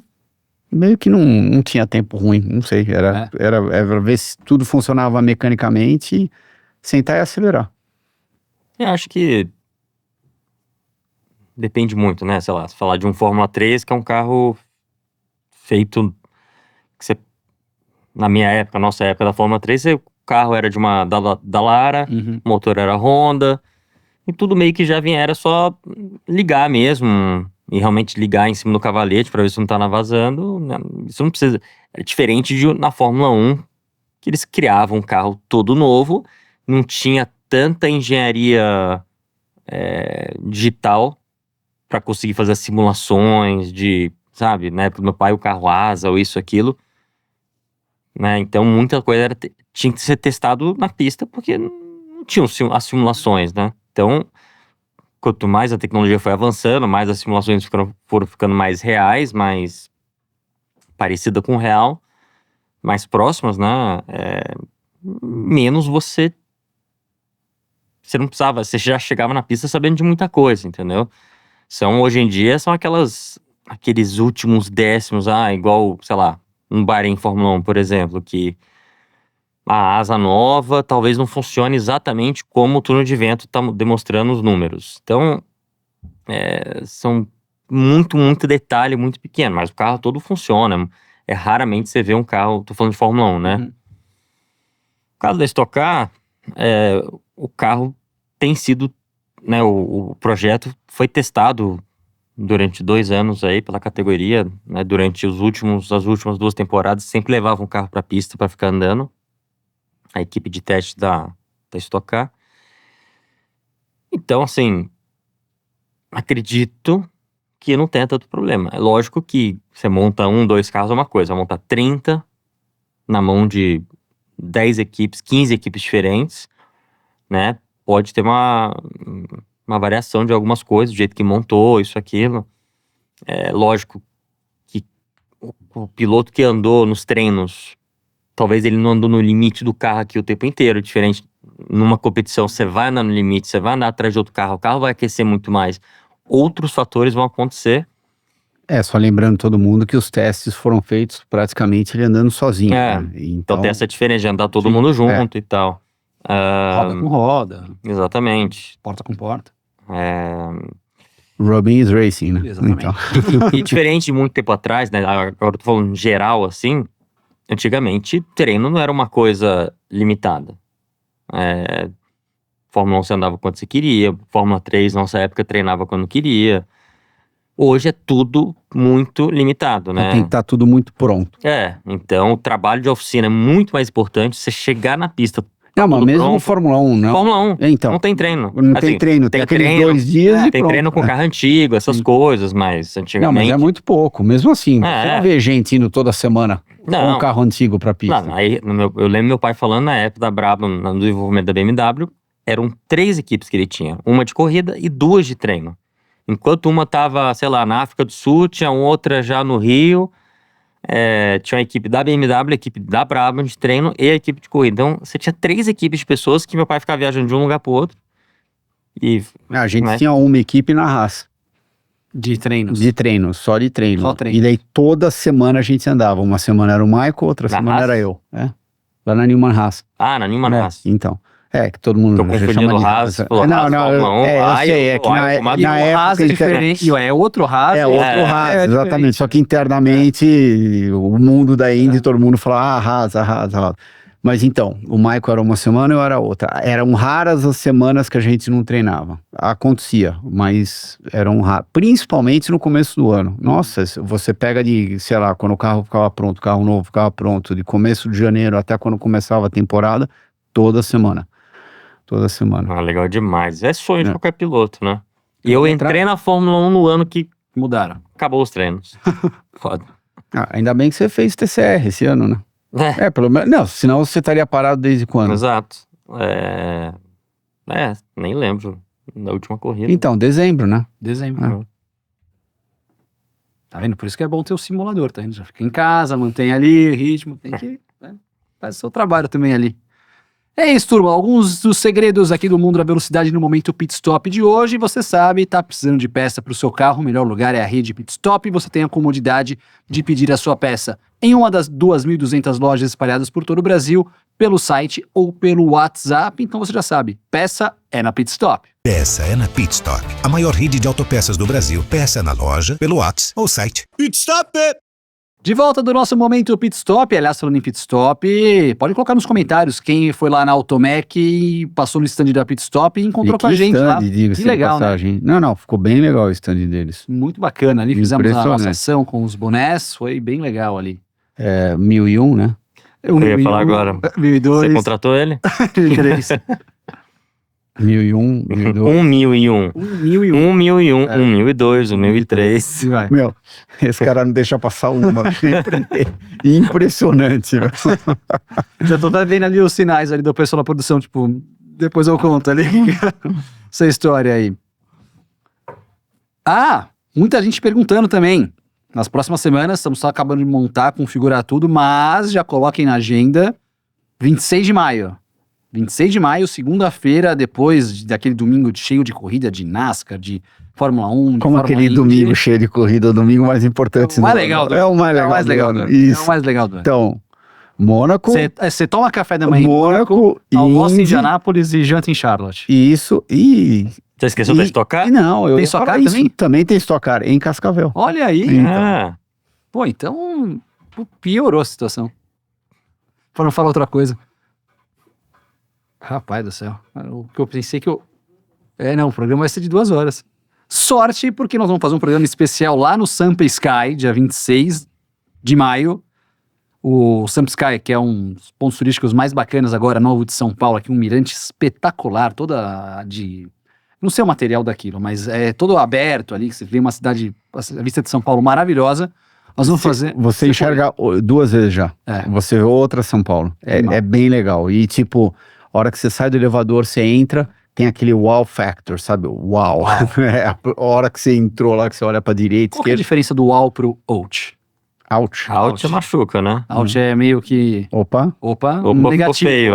meio que não tinha tempo ruim, não sei, era ver se tudo funcionava mecanicamente, sentar e acelerar. Eu acho que depende muito, né? Sei lá, se falar de um Fórmula 3, que é um carro feito, que você, na minha época, nossa época da Fórmula 3, o carro era de uma Dallara, o motor era Honda, e tudo meio que já vinha, era só ligar mesmo, e realmente ligar em cima do cavalete para ver se não tá vazando, né? Isso não precisa, é diferente na Fórmula 1, que eles criavam um carro todo novo, não tinha tanta engenharia digital para conseguir fazer as simulações de, sabe, na época do meu pai, o carro asa ou isso, aquilo, né? Então muita coisa tinha que ser testado na pista porque não tinham as simulações, né? Então, quanto mais a tecnologia foi avançando, mais as simulações foram ficando mais reais, mais parecida com o real, mais próximas, né? Menos você não precisava, você já chegava na pista sabendo de muita coisa, entendeu? Hoje em dia, são aqueles últimos décimos, igual, sei lá, um Bahrein Fórmula 1, por exemplo, que a asa nova talvez não funcione exatamente como o túnel de vento está demonstrando os números. Então, são muito detalhe, muito pequeno, mas o carro todo funciona. Raramente você vê um carro, tô falando de Fórmula 1, né? No caso da Stock Car, o carro tem sido, né, o projeto foi testado durante 2 anos aí pela categoria, né, durante as últimas 2 temporadas, sempre levava um carro para a pista para ficar andando, a equipe de teste da Stock Car. Então, assim, acredito que não tenha tanto problema. É lógico que você monta 1, 2 carros é uma coisa, monta 30 na mão de 10 equipes, 15 equipes diferentes, né? Pode ter uma variação de algumas coisas, do jeito que montou, isso, aquilo. É lógico que o piloto que andou nos treinos, talvez ele não andou no limite do carro aqui o tempo inteiro, diferente numa competição, você vai andar no limite, você vai andar atrás de outro carro, o carro vai aquecer muito mais. Outros fatores vão acontecer. Só lembrando todo mundo que os testes foram feitos praticamente ele andando sozinho. Né? Então tem essa diferença de andar todo mundo junto e tal. Roda com roda. Exatamente. Porta com porta. Robin is racing, né? Exatamente. Então. E diferente de muito tempo atrás, né? Agora eu tô falando geral, assim. Antigamente, treino não era uma coisa limitada. Fórmula 1 você andava quando você queria. Fórmula 3, nossa época, treinava quando queria. Hoje é tudo muito limitado, né? Tem que estar tudo muito pronto. Então o trabalho de oficina é muito mais importante. Você chegar na pista. Não, mas mesmo pronto. Fórmula 1, não. Fórmula 1, então, não tem treino. Não tem treino, tem aqueles treino, 2 dias e tem pronto. treino com carro antigo, essas coisas, mas antigamente... Não, mas é muito pouco. Mesmo assim, você não vê gente indo toda semana com um carro antigo pra pista. Não, eu lembro meu pai falando na época da Brabham, no desenvolvimento da BMW, eram 3 equipes que ele tinha. Uma de corrida e 2 de treino. Enquanto uma tava, sei lá, na África do Sul, tinha outra já no Rio... tinha a equipe da BMW, a equipe da Brabham de treino e a equipe de corrida. Então, você tinha 3 equipes de pessoas que meu pai ficava viajando de um lugar pro outro. E, a gente tinha uma equipe na Haas. De treinos. De treino, só de treino. Só treino. E daí toda semana a gente andava. Uma semana era o Michael, outra semana Haas? era eu. Lá na Newman Haas. na Newman Haas. Então. É, que todo mundo Tô já confundindo chama o de Haas, Haas. falou Não, Haas, não, Fórmula 1, eu aí sei, é o que na Haas, E o época... Haas é diferente, e é outro Haas. É outro Haas, é exatamente. diferente. Só que internamente, o mundo da Indy, todo mundo fala, Haas. Mas então, o Michael era uma semana e eu era outra. Eram raras as semanas que a gente não treinava. Acontecia, mas eram raras. Principalmente no começo do ano. Nossa, você pega de, sei lá, quando o carro ficava pronto, o carro novo ficava pronto, de começo de janeiro até quando começava a temporada, toda semana. Toda semana. Ah, legal demais. É sonho de É. qualquer piloto, né? E eu entrei na Fórmula 1 no ano que Mudaram. acabou os treinos. Foda. Ainda bem que você fez TCR esse ano, né? É, Pelo menos. Não, senão você estaria parado desde quando? exato. Nem lembro da última corrida. Então, dezembro, né? Dezembro. Tá vendo? Por isso que é bom ter o simulador, tá vendo? Já fica em casa, mantém ali o ritmo, tem que... né? Faz o seu trabalho também ali. É isso, turma. Alguns dos segredos aqui do mundo da velocidade no momento pit stop de hoje. Você sabe, tá precisando de peça para o seu carro, o melhor lugar é a rede Pit Stop e você tem a comodidade de pedir a sua peça em uma das 2.200 lojas espalhadas por todo o Brasil, pelo site ou pelo WhatsApp. Então você já sabe, peça é na Pit Stop. Peça é na Pit Stop, a maior rede de autopeças do Brasil. Peça na loja, pelo WhatsApp ou site. Pit Stop! De volta do nosso momento Pit Stop, aliás, falando em Pit Stop, pode colocar nos comentários quem foi lá na Automec e passou no stand da Pit Stop e encontrou com a gente lá. Que legal, né? Não, ficou bem legal o stand deles. Muito bacana ali, fizemos a Impressionante. nossa ação com os bonés, foi bem legal ali. 1001, né? Eu ia falar agora. 1002, Você contratou ele? 1003, 1001, 1002. 1001. 1001. 1001, 1002, 1003. E vai. Meu, esse cara não deixa passar uma. Impressionante, velho. Já tô vendo ali os sinais ali do pessoal da produção, tipo, depois eu conto ali essa história aí. Ah, muita gente perguntando também. Nas próximas semanas, estamos só acabando de montar, configurar tudo, mas já coloquem na agenda 26 de maio. 26 de maio, segunda-feira, depois daquele domingo cheio de corrida de NASCAR, de Fórmula 1, de Como Fórmula aquele Indy. domingo cheio de corrida, o domingo mais importante. É o mais do legal ano. do É o mais É legal. o mais legal do ano. ano. É Isso. o mais legal do ano. Então, Mônaco, Você toma café da manhã em Mônaco, almoça em Indy, Indianápolis e janta em Charlotte. isso, e... Você esqueceu da Stock Car? Não, eu Tem ia Stock falar Car isso. também? Também tem Stock Car, em Cascavel. Olha aí. Então. Ah, Pô, então piorou a situação. Pra não falar outra coisa. Rapaz do céu. O que eu pensei que eu... não, o programa vai ser de 2 horas. Sorte, porque nós vamos fazer um programa especial lá no Sampa Sky, dia 26 de maio. O Sampa Sky, que é um dos pontos turísticos mais bacanas agora, novo de São Paulo, aqui um mirante espetacular, toda de... Não sei o material daquilo, mas é todo aberto ali, que você vê uma cidade, a vista de São Paulo maravilhosa. Nós vamos fazer... Você enxerga 2 vezes já. É. Você vê outra São Paulo. Animal. É bem legal. E tipo, a hora que você sai do elevador, você entra, tem aquele wow factor, sabe? Uau. É, a hora que você entrou lá, que você olha pra direita, Qual que é a esquerda. diferença do UAU pro OUT? Ouch. Alt machuca, né? OUT é meio que... Opa. Opa, Ficou negativo. feio.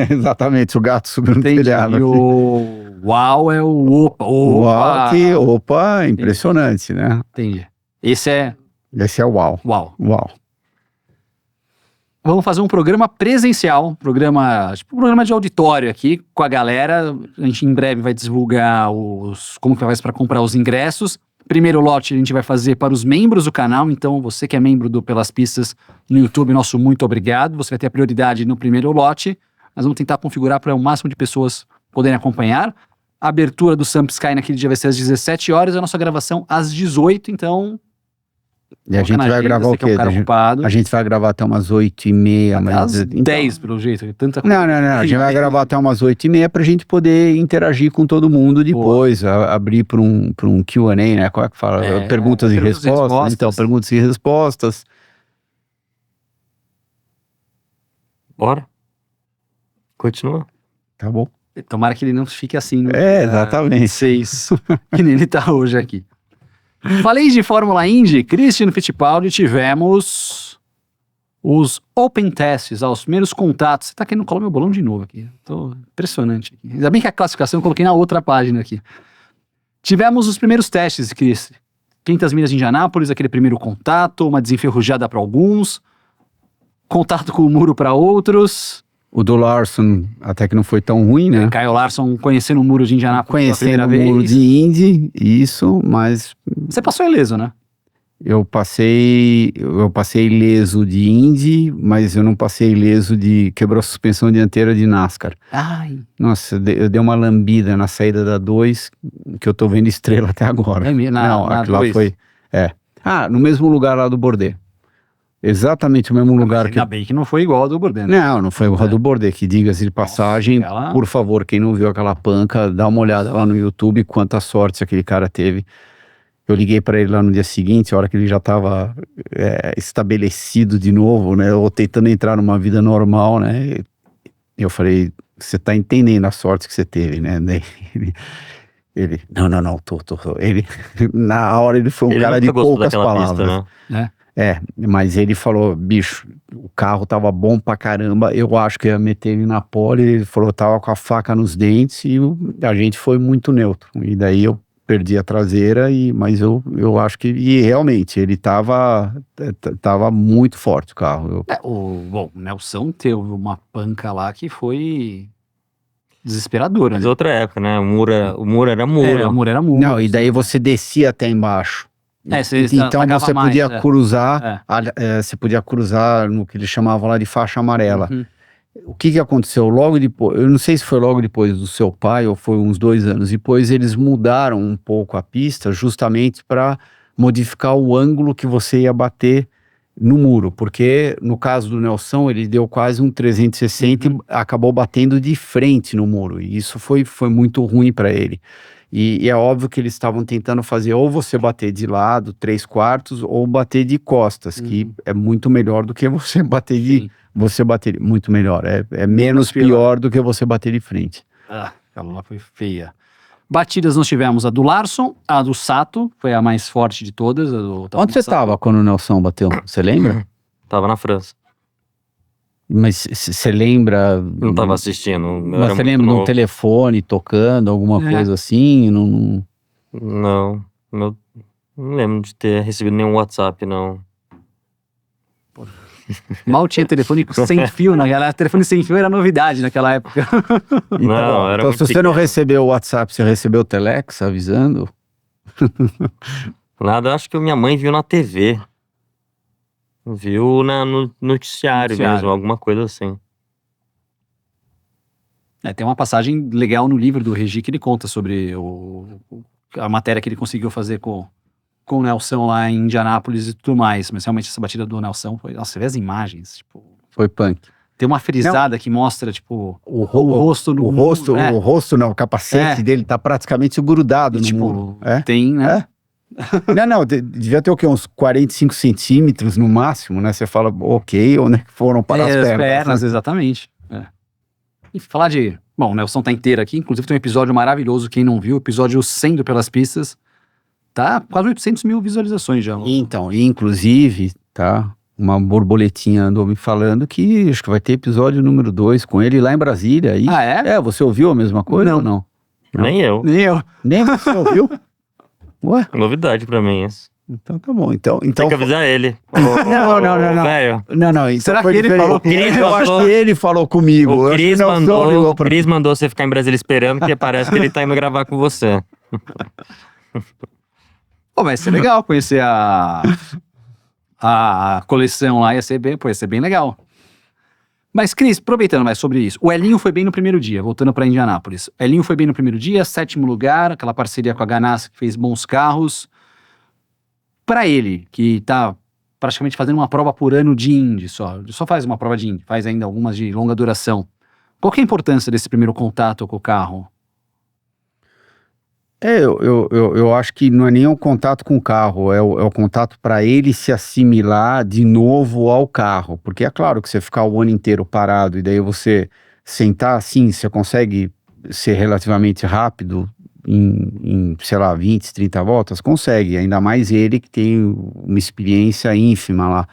Exatamente. O gato subiu no Entendi. telhado. E o UAU é o opa. Uau, opa, impressionante, né? Entendi. Esse é Esse é o uau. UAU. Uau. Vamos fazer um programa presencial, um programa de auditório aqui com a galera. A gente em breve vai divulgar como que faz para comprar os ingressos. Primeiro lote a gente vai fazer para os membros do canal, então você que é membro do Pelas Pistas no YouTube, nosso muito obrigado. Você vai ter a prioridade no primeiro lote. Nós vamos tentar configurar para o máximo de pessoas poderem acompanhar. A abertura do Sampa Sky naquele dia vai ser às 17 horas, a nossa gravação às 18, então... E a gente vai gravar o quê? É um cara ocupado. A gente vai gravar até umas 8h30. Até mas... às 10, pelo jeito. Tanta Não. A gente vai gravar até umas 8h30 pra gente poder interagir com todo mundo depois. Abrir para um Q&A, né? Qual é que fala? Perguntas e respostas. Então, perguntas e respostas. Bora. Continua. Tá bom. Tomara que ele não fique assim. No Exatamente. 6, que nem ele tá hoje aqui. Falei de Fórmula Indy, Christian Fittipaldi, tivemos os Open Tests, os primeiros contatos. Você tá querendo colar meu bolão de novo aqui. Tô impressionante aqui. Ainda bem que a classificação eu coloquei na outra página aqui. Tivemos os primeiros testes, Chris. 500 milhas de Indianápolis, aquele primeiro contato, uma desenferrujada para alguns, contato com o muro para outros. O do Larson até que não foi tão ruim, né? Kyle Larson conhecendo o muro de Indianápolis pela Conhecendo o primeira muro vez. de Indy, isso, mas Você passou ileso, né? eu passei ileso de Indy, mas eu não passei ileso de quebrou a suspensão dianteira de NASCAR. Ai, Nossa, eu dei uma lambida na saída da 2, que eu tô vendo estrela até agora. É mesmo? Não, Na aquilo lá 2? foi... no mesmo lugar lá do Bordet. Exatamente o mesmo lugar que... ainda bem que não foi igual ao do Bordeno. Não foi o do Bordet, que diga-se de passagem, aquela- por favor, quem não viu aquela panca, dá uma olhada lá no YouTube, quanta sorte aquele cara teve. Eu liguei para ele lá no dia seguinte, a hora que ele já estava estabelecido de novo, né, ou tentando entrar numa vida normal, né, eu falei, você tá entendendo a sorte que você teve, né, Daí ele não, tô. Ele, na hora ele foi um Ele cara de nunca gostou poucas daquela palavras. pista, né? Mas ele falou, bicho, o carro tava bom pra caramba, eu acho que ia meter ele na pole, ele falou, tava com a faca nos dentes e a gente foi muito neutro. E daí eu perdi a traseira, mas eu acho que, e realmente, ele tava muito forte o carro. O Nelson teve uma panca lá que foi desesperadora, Mas né? outra época, né? O muro era muro. O muro era muro. Não, e daí você descia até embaixo. Você Então atacava você mais, podia cruzar, você podia cruzar no que eles chamavam lá de faixa amarela. Uhum. O que aconteceu logo depois? Eu não sei se foi logo depois do seu pai ou foi uns 2 anos depois, eles mudaram um pouco a pista justamente para modificar o ângulo que você ia bater no muro, porque no caso do Nelson ele deu quase um 360 e acabou batendo de frente no muro, e isso foi muito ruim para ele. E é óbvio que eles estavam tentando fazer ou você bater de lado, 3/4, ou bater de costas, que é muito melhor do que você bater de... Sim. Você bater muito melhor, é menos pior do que você bater de frente. Aquela lá foi feia. Batidas nós tivemos a do Larson, a do Sato, foi a mais forte de todas. Onde você estava quando o Nelson bateu? Você lembra? Tava na França. Mas você lembra... Não tava assistindo. eu Mas era você muito lembra de um novo. telefone tocando, alguma coisa assim? Não, não lembro de ter recebido nenhum WhatsApp, não. Mal tinha telefone sem fio naquela. Telefone sem fio era novidade naquela época. Não, era Então, muito se você não pequeno. recebeu o WhatsApp, você recebeu o Telex avisando? Nada, acho que minha mãe viu na TV. Viu no noticiário mesmo, alguma coisa assim. Tem uma passagem legal no livro do Regi que ele conta sobre a matéria que ele conseguiu fazer com o Nelson lá em Indianápolis e tudo mais. Mas realmente essa batida do Nelson foi... Nossa, você vê as imagens, tipo... Foi punk. Tem uma frisada que mostra, tipo, O rosto no... O rosto não, o capacete É. dele tá praticamente grudado E, no tipo, muro. tem, né? Não, devia ter o quê? Uns 45 centímetros no máximo, né? Você fala, ok, onde é que foram para as pernas? Exatamente. E falar de... Bom, o Nelson tá inteiro aqui, inclusive tem um episódio maravilhoso, quem não viu, episódio 100 pelas pistas, tá quase 800 mil visualizações já. Então, inclusive, tá? Uma borboletinha andou me falando que acho que vai ter episódio número 2 com ele lá em Brasília. Aí. Ah, é? Você ouviu a mesma coisa Não. ou não? Nem eu. Nem eu. Nem você ouviu? Ué, Novidade pra mim isso. então tá bom. Então Tem que avisar ele. Não. Velho, Não, então Será foi que ele diferente. falou com ele? Eu acho que ele falou comigo. o Eu acho que Cris Nelson ligou mandou, pra- mandou você ficar em Brasília esperando, porque parece que ele tá indo gravar com você. Pô, vai ser legal conhecer a coleção lá, ia ser bem legal. Mas, Cris, aproveitando mais sobre isso, o Elinho foi bem no primeiro dia, voltando para Indianápolis. O Elinho foi bem no primeiro dia, 7º lugar, aquela parceria com a Ganassi que fez bons carros. Para ele, que tá praticamente fazendo uma prova por ano de Indy só faz uma prova de Indy, faz ainda algumas de longa duração. Qual que é a importância desse primeiro contato com o carro? Eu acho que não é nem o contato com o carro, é o contato para ele se assimilar de novo ao carro. Porque é claro que você ficar o ano inteiro parado e daí você sentar assim, você consegue ser relativamente rápido em sei lá, 20, 30 voltas? Consegue, ainda mais ele que tem uma experiência ínfima lá.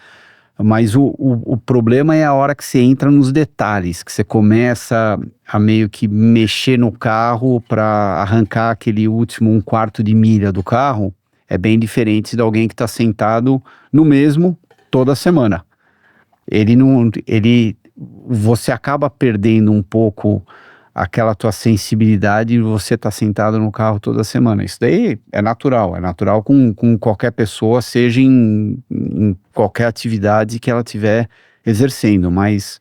Mas o problema é a hora que você entra nos detalhes, que você começa a meio que mexer no carro para arrancar aquele último 1/4 de milha do carro. É bem diferente de alguém que está sentado no mesmo toda semana. Ele você acaba perdendo um pouco aquela tua sensibilidade e você tá sentado no carro toda semana. Isso daí é natural com qualquer pessoa, seja em qualquer atividade que ela tiver exercendo, mas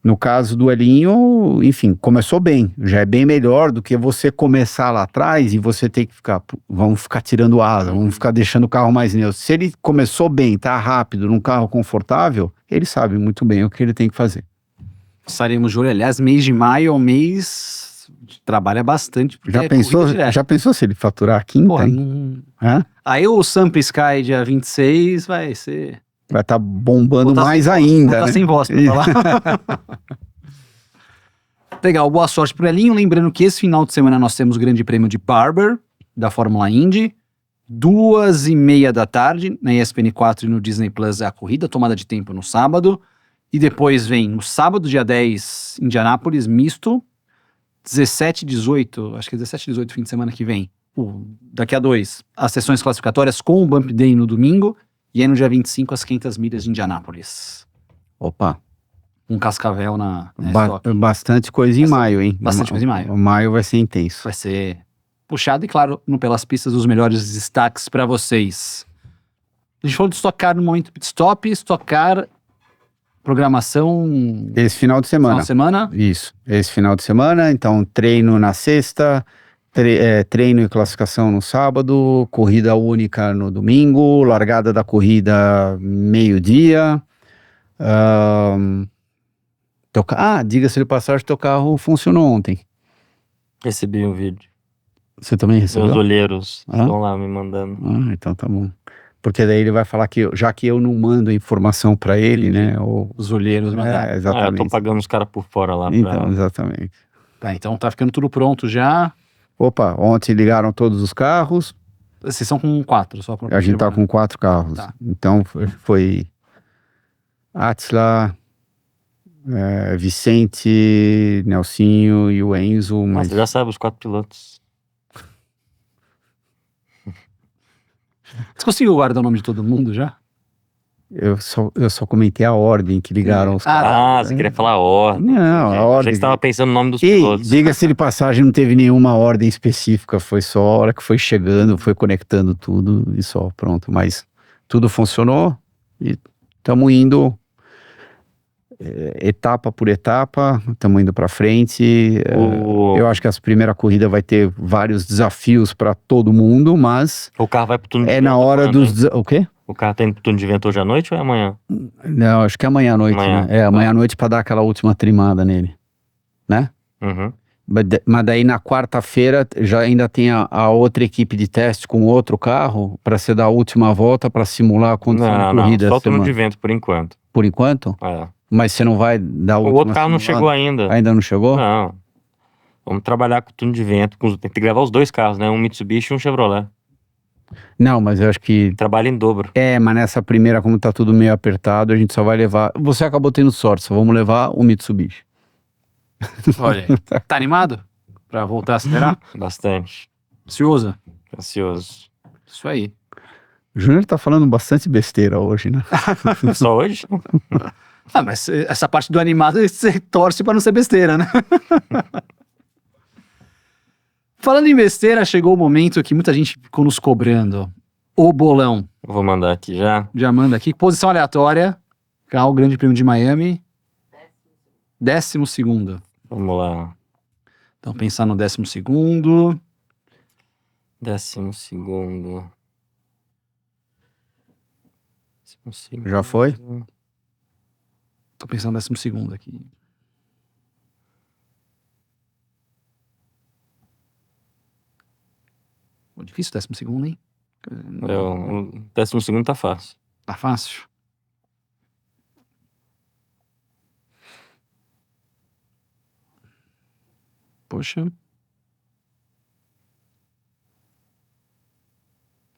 no caso do Elinho, enfim, começou bem, já é bem melhor do que você começar lá atrás e você ter que ficar, vamos ficar tirando asa, vamos ficar deixando o carro mais neutro. Se ele começou bem, tá rápido, num carro confortável, ele sabe muito bem o que ele tem que fazer. Estaremos de olho. Aliás, mês de maio é um mês que trabalha bastante. Porque Já pensou se ele faturar a quinta, Porra, hein? Aí o Samp Sky dia 26 vai ser... Vai estar bombando Vou tá mais sem voz, ainda, vou tá né? sem voz pra falar. Legal, boa sorte pro Elinho. Lembrando que esse final de semana nós temos o Grande Prêmio de Barber, da Fórmula Indy. 2:30 da tarde, na ESPN 4 e no Disney Plus, é a corrida, tomada de tempo no sábado. E depois vem no sábado, dia 10, Indianápolis, misto. 17 e 18, acho que é 17 e 18 fim de semana que vem. Daqui a 2, as sessões classificatórias com o Bump Day no domingo. E aí no dia 25, as 500 milhas de Indianápolis. Opa, Um cascavel na estoque. bastante coisa em maio, hein? Bastante coisa em maio. O maio vai ser intenso. Vai ser puxado e, claro, no Pelas Pistas, os melhores destaques para vocês. A gente falou de Stock Car no momento Pit Stop, Stock Car, programação Esse final de semana. final de semana. Isso, esse final de semana, então treino na sexta, treino e classificação no sábado, corrida única no domingo, largada da corrida meio-dia. Diga-se de passagem, teu carro funcionou ontem. Recebi um vídeo. Você também Meus recebeu? olheiros Ah? estão lá me mandando. Então tá bom. Porque daí ele vai falar que, já que eu não mando informação pra ele, né? Os olheiros. Eu tô Exatamente. pagando os caras por fora lá. Então, exatamente. Então tá ficando tudo pronto já. Opa, ontem ligaram todos os carros. Vocês são com 4, só pra A gente tá confirmar. com 4 carros. Tá. Então foi Atila, Vicente, Nelsinho e o Enzo. Mas Mas você já sabe, os 4 pilotos. Você conseguiu guardar o nome de todo mundo já? eu só comentei a ordem que ligaram os carros. Você queria falar a ordem. Não, a Achei ordem. que você tava pensando no nome dos E, pilotos. diga-se de passagem, não teve nenhuma ordem específica, foi só a hora que foi chegando, foi conectando tudo e só, pronto. Mas tudo funcionou e estamos indo etapa por etapa, estamos indo para frente. Eu acho que essa primeira corrida vai ter vários desafios para todo mundo, mas O carro vai pro turno de é vento na hora quando, dos... hein? O quê? O carro tá indo pro turno de vento hoje à noite ou é amanhã? Não, acho que é amanhã à noite, Amanhã. né? Amanhã à noite para dar aquela última trimada nele, né? Uhum. Mas daí na quarta-feira já ainda tem a outra equipe de teste com outro carro para você dar a última volta para simular a condição de Não, corrida só o essa turno semana. de vento por enquanto. Por enquanto? É. Mas você não vai dar a O última outro carro não simulada? chegou ainda. Ainda não chegou? Não. Vamos trabalhar com o turno de vento. Tem que gravar os dois carros, né? Um Mitsubishi e um Chevrolet. Não, mas eu acho que... Trabalha em dobro. Mas nessa primeira, como tá tudo meio apertado, a gente só vai levar... Você acabou tendo sorte, só vamos levar o Mitsubishi. Olha aí. Tá animado? Pra voltar a acelerar? Bastante. Ansioso? Ansioso. Isso aí. O Júnior tá falando bastante besteira hoje, né? Só hoje? Mas essa parte do animado você torce pra não ser besteira, né? Falando em besteira, chegou o momento que muita gente ficou nos cobrando. O bolão. Eu vou mandar aqui já. Já manda aqui. Posição aleatória. Carro Grande Prêmio de Miami. 12º. Vamos lá. Então pensar no 12º. 12º. Já foi? Tô pensando no 12º aqui. Pô, difícil o 12º, hein? O 12º tá fácil. Tá fácil. Poxa.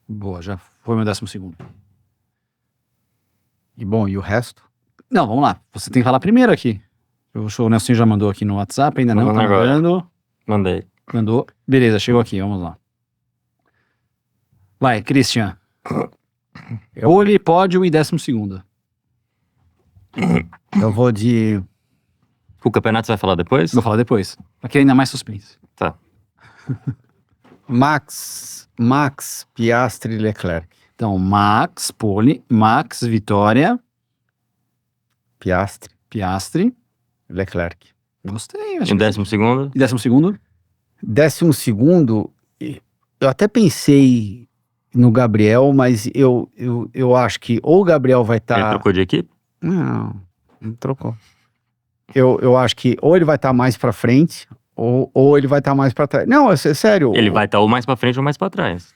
Boa, já foi meu 12º. E bom, e o resto? Não, vamos lá. Você tem que falar primeiro aqui. O Nelson já mandou aqui no WhatsApp, ainda não, Mandando tá agora. mandando. Mandei. Mandou. Beleza, chegou aqui, vamos lá. Vai, Christian. Pole, pódio e 12º. Eu vou de O campeonato você vai falar depois? Vou falar depois. Aqui ainda mais suspense. Tá. Max, Piastri e Leclerc. Então, Max, pole, Max, vitória, Piastri, Leclerc. Gostei. Acho Em que... 12º? E 12º? 12º, eu até pensei no Gabriel, mas eu acho que ou o Gabriel vai Ele estar... trocou de equipe? Não trocou. Eu acho que ou ele vai estar mais pra frente, ou ele vai estar mais pra trás. Não, é sério. Ele vai estar ou mais pra frente ou mais pra trás.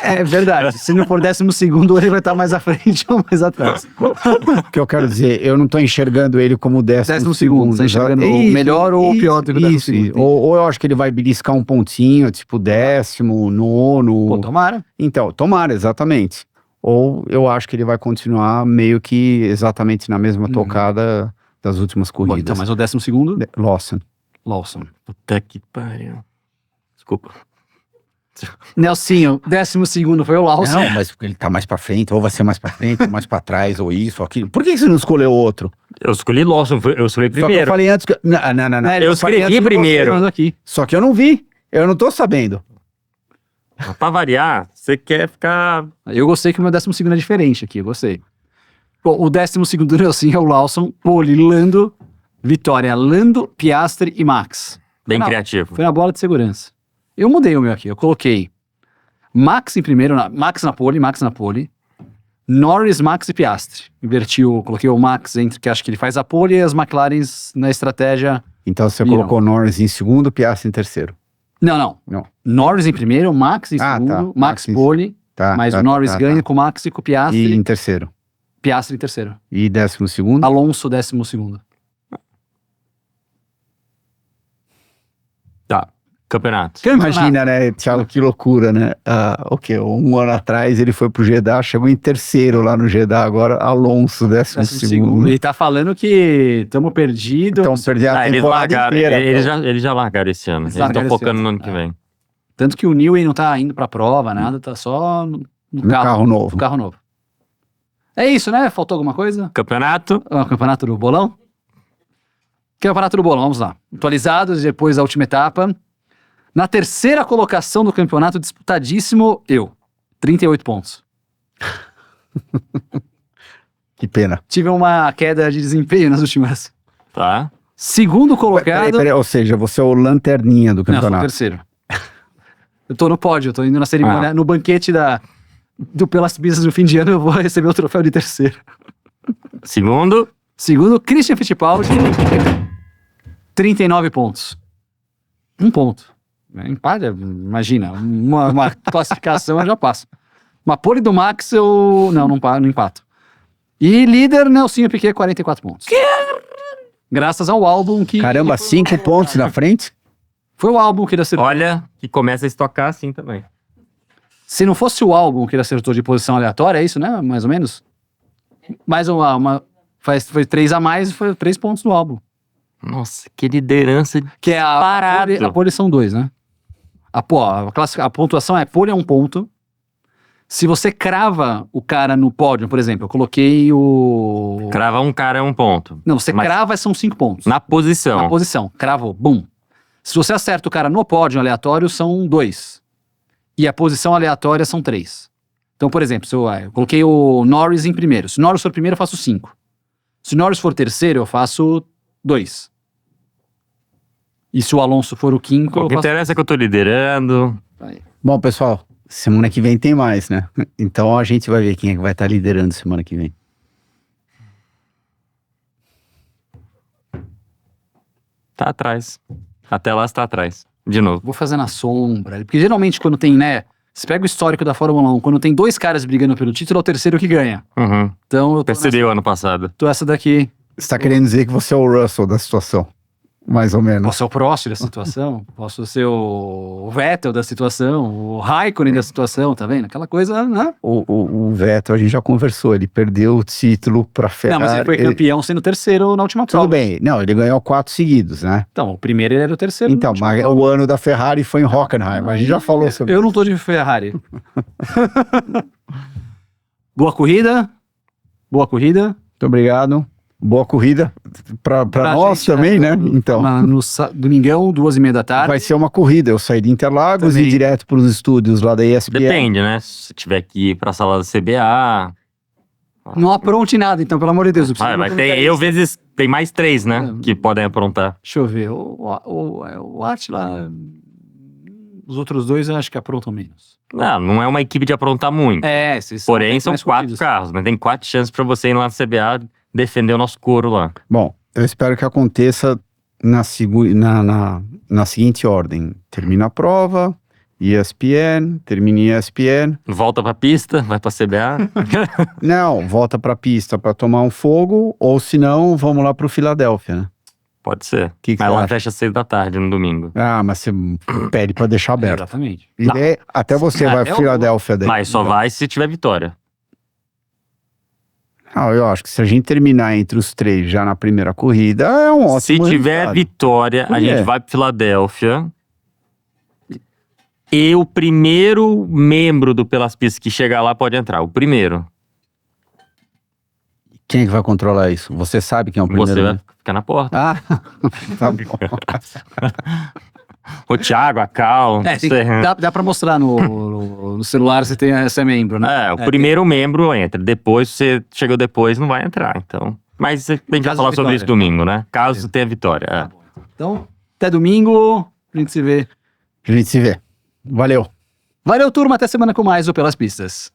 É verdade. Se não for 12º, ele vai estar mais à frente ou mais atrás. O que eu quero dizer, eu não tô enchendo ele como 12º. Você tá enxergando o melhor ou o pior do que o 12º. Ou eu acho que ele vai beliscar um pontinho, tipo 10º, 9º. Pô, tomara. Então, tomara, exatamente. Ou eu acho que ele vai continuar meio que exatamente na mesma tocada das últimas Bom, corridas. então, mas o 12º, Lawson. Puta que pariu. Desculpa. Nelsinho, 12º foi o Lawson. Não, mas ele tá mais pra frente, ou vai ser mais pra frente, ou mais pra trás, ou isso, ou aquilo. Por que você não escolheu outro? Eu escolhi Lawson, eu escolhi Só que eu primeiro. falei antes que... Não. Eu escrevi primeiro. Aqui. Só que eu não vi. Eu não tô sabendo. Pra variar, você quer ficar... Eu gostei que o meu 12º é diferente aqui, eu gostei. Bom, o 12º do Nelsinho é o Lawson, pole, Lando, vitória, Lando, Piastri e Max. Bem Não, criativo. Foi na bola de segurança. Eu mudei o meu aqui, eu coloquei Max em primeiro, Max na pole, Norris, Max e Piastri. Coloquei o Max entre, que acho que ele faz a pole, e as McLarens na estratégia... Então você Viram. colocou Norris em segundo, Piastri em terceiro. Não. Norris em primeiro, Max em segundo, tá. Max Max em- pole, mas o Norris ganha com o Max e com o Piastri, E em terceiro. Piastri em terceiro. E 12º. Alonso 12º. Tá. Campeonato. Imagina, né, Thiago, que loucura, né? Um ano atrás ele foi pro Jeddah, chegou em terceiro lá no Jeddah, agora Alonso, 12º. Ele tá falando que estamos perdidos. Então perder a Eles temporada largaram, inteira. eles já largaram esse ano. Eles Eles estão largaram esse focando ano. no ano que vem. Tanto que o Newey não tá indo pra prova, nada, tá só no carro novo. No carro novo. É isso, né? Faltou alguma coisa? Campeonato. O campeonato do bolão? Campeonato do bolão, vamos lá. Atualizados depois da última etapa. Na terceira colocação do campeonato, disputadíssimo, 38 pontos. Que pena. Tive uma queda de desempenho nas últimas. Tá. Segundo colocado... Peraí, ou seja, você é o lanterninha do Não, sou o campeonato. terceiro. Eu tô no pódio, eu tô indo na cerimônia, no banquete do Pelas Pistas do fim de ano, eu vou receber o troféu de terceiro. Segundo. Segundo, Christian Fittipaldi, 39 pontos. 1 ponto. Empate, imagina, uma classificação eu já passo. Uma pole do Max eu não empato. E líder, Nelsinho Piquet, 44 pontos. Graças ao álbum que... Caramba, 5 pontos na frente? Foi o álbum que ele acertou. Olha, que começa a estocar assim também. Se não fosse o álbum que ele acertou de posição aleatória, é isso, né? Mais ou menos? Mais foi 3 a mais e foi 3 pontos no álbum. Nossa, que liderança. Que é Parado. a pole são 2, né? A pontuação é pole é 1 ponto. Se você crava o cara no pódio, por exemplo, eu coloquei o... Crava um cara é 1 ponto. Não, você Mas crava são 5 pontos. Na posição. Na posição. Cravou, bum. Se você acerta o cara no pódio aleatório, são 2. E a posição aleatória são 3. Então, por exemplo, se eu coloquei o Norris em primeiro. Se o Norris for primeiro, eu faço 5. Se o Norris for terceiro, eu faço 2. E se o Alonso for o quinto, O que interessa é que eu tô liderando. Bom, pessoal, semana que vem tem mais, né? Então a gente vai ver quem é que vai estar liderando semana que vem. Tá atrás. Até lá está atrás. De novo. Vou fazer na sombra. Porque geralmente quando tem, né? Você pega o histórico da Fórmula 1, quando tem 2 caras brigando pelo título, é o terceiro que ganha. Uhum. Então eu Percebeu ano passado. tô essa daqui. Você tá querendo dizer que você é o Russell da situação? Mais ou menos. Posso ser o Prost da situação, posso ser o Vettel da situação, o Raikkonen da situação, tá vendo? Aquela coisa, né? O Vettel, a gente já conversou, ele perdeu o título pra Ferrari. Não, mas ele foi campeão sendo terceiro na última prova. Tudo bem, não, ele ganhou 4 seguidos, né? Então, o primeiro ele era o terceiro. Então, mas o ano da Ferrari foi em Hockenheim, a gente já falou sobre Eu não tô de Ferrari. Boa corrida. Boa corrida. Muito obrigado. Boa corrida pra nós gente, também, né? Então, Domingão, 2h30 da tarde. vai ser uma corrida. Eu saí de Interlagos Também. e direto para os estúdios lá da ESPN. Depende, né? Se tiver que ir pra sala da CBA. Não apronte nada, então, pelo amor de Deus. Eu preciso Vai de um ter comentarista. eu vezes. Tem mais 3, né? Que podem aprontar. Deixa eu ver. O Atila. Os outros dois eu acho que aprontam menos. Não é uma equipe de aprontar muito. Vocês Porém, são mais 4 curtidos. carros, mas tem 4 chances pra você ir lá na CBA defender o nosso couro lá. Bom, eu espero que aconteça na seguinte ordem. Termina a prova, ESPN, termina ESPN. Volta pra pista, vai pra CBA. Não, volta pra pista pra tomar um fogo, ou se não, vamos lá pro Filadélfia, né? Pode ser. Que Mas você lá acha? fecha às 6 da tarde no domingo. Ah, mas você pede pra deixar aberto. Exatamente. Até você vai pra Filadélfia daí. Mas só vai se tiver vitória. Eu acho que se a gente terminar entre os 3 já na primeira corrida, é um Se ótimo tiver resultado. vitória, Por a quê? gente vai pra Filadélfia. E o primeiro membro do Pelas Pistas que chegar lá pode entrar. O primeiro. Quem é que vai controlar isso? Você sabe quem é o primeiro? Você vai né? ficar na porta. Ah, tá bom. O Thiago, a Cal. Dá pra mostrar no celular se você é membro, né? O primeiro membro entra. Depois, você chegou depois, não vai entrar. Então. Mas a gente vai Caso falar de sobre vitória. isso domingo, né? Caso tenha vitória. Tá bom. Então, até domingo. A gente se vê. A gente se vê. Valeu. Valeu, turma. Até semana com mais ou Pelas Pistas.